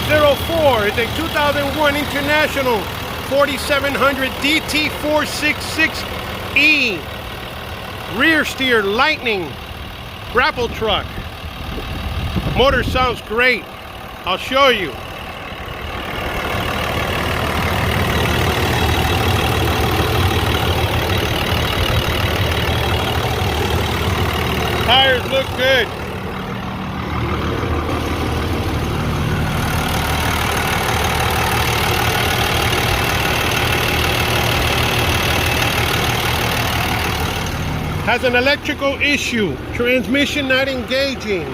04. It's a 2001 International 4700 DT466E rear steer Lightning grapple truck. Motor sounds great. I'll show you. Tires look good. Has an electrical issue. Transmission not engaging.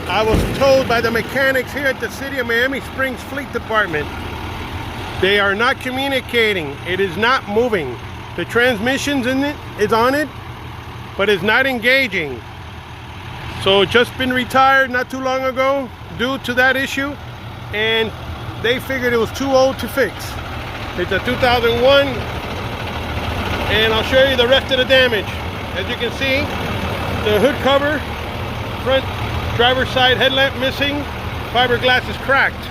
I was told by the mechanics here at the City of Miami Springs Fleet Department, they are not communicating. It is not moving. The transmission's in it, is on it, but it's not engaging. So just been retired not too long ago due to that issue, and they figured it was too old to fix. It's a 2001, and I'll show you the rest of the damage. As you can see, the hood cover, front driver's side headlamp missing, fiberglass is cracked.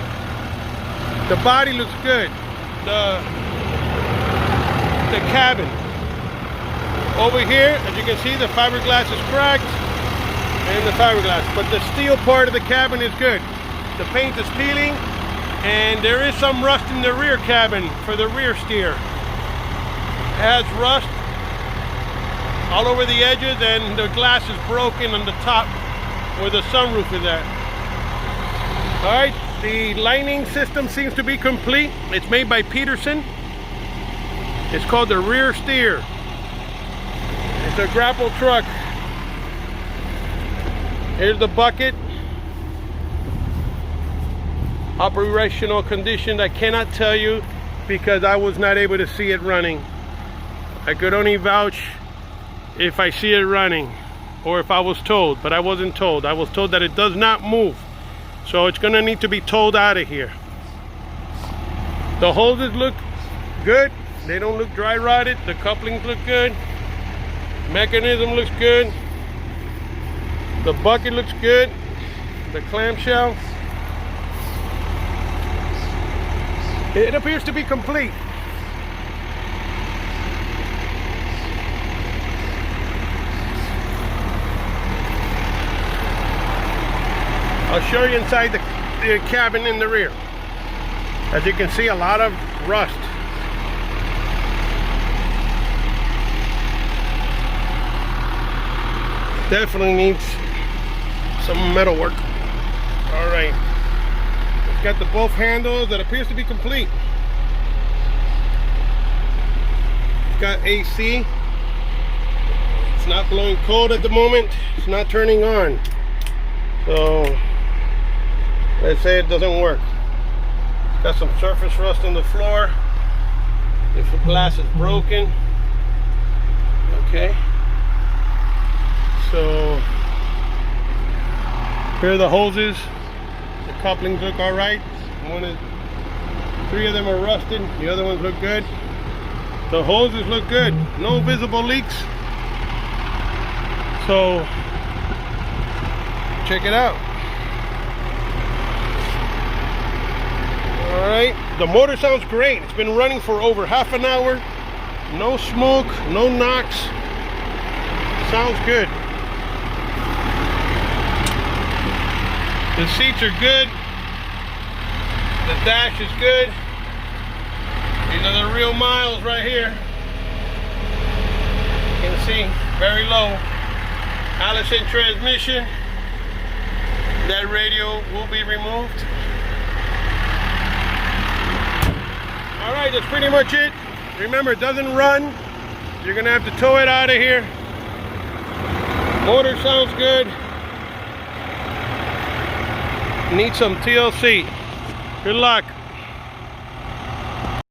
The body looks good. The cabin. Over here, as you can see, the fiberglass is cracked, and the fiberglass, but the steel part of the cabin is good. The paint is peeling, and there is some rust in the rear cabin for the rear steer. It has rust all over the edges, and the glass is broken on the top where the sunroof is at. All right, the lighting system seems to be complete. It's made by Peterson. It's called the rear steer. It's a grapple truck. Here's the bucket. Operational condition, I cannot tell you because I was not able to see it running. I could only vouch if I see it running or if I was told, but I wasn't told. I was told that it does not move. So it's gonna need to be towed out of here. The hoses look good. They don't look dry rotted. The couplings look good. Mechanism looks good. The bucket looks good. The clamshell. It appears to be complete. I'll show you inside the cabin in the rear. As you can see, a lot of rust. Definitely needs some metal work. All right. It's got the both handles that appears to be complete. It's got AC. It's not blowing cold at the moment. It's not turning on. So let's say it doesn't work. It's got some surface rust on the floor. If the glass is broken. Okay. So here are the hoses. The couplings look all right. Three of them are rusted. The other ones look good. The hoses look good. No visible leaks. So check it out. All right. The motor sounds great. It's been running for over half an hour. No smoke, no knocks. Sounds good. The seats are good. The dash is good. These are the real miles right here. You can see, very low. Allison transmission. That radio will be removed. All right, that's pretty much it. Remember, it doesn't run. You're gonna have to tow it out of here. Motor sounds good. Need some TLC. Good luck.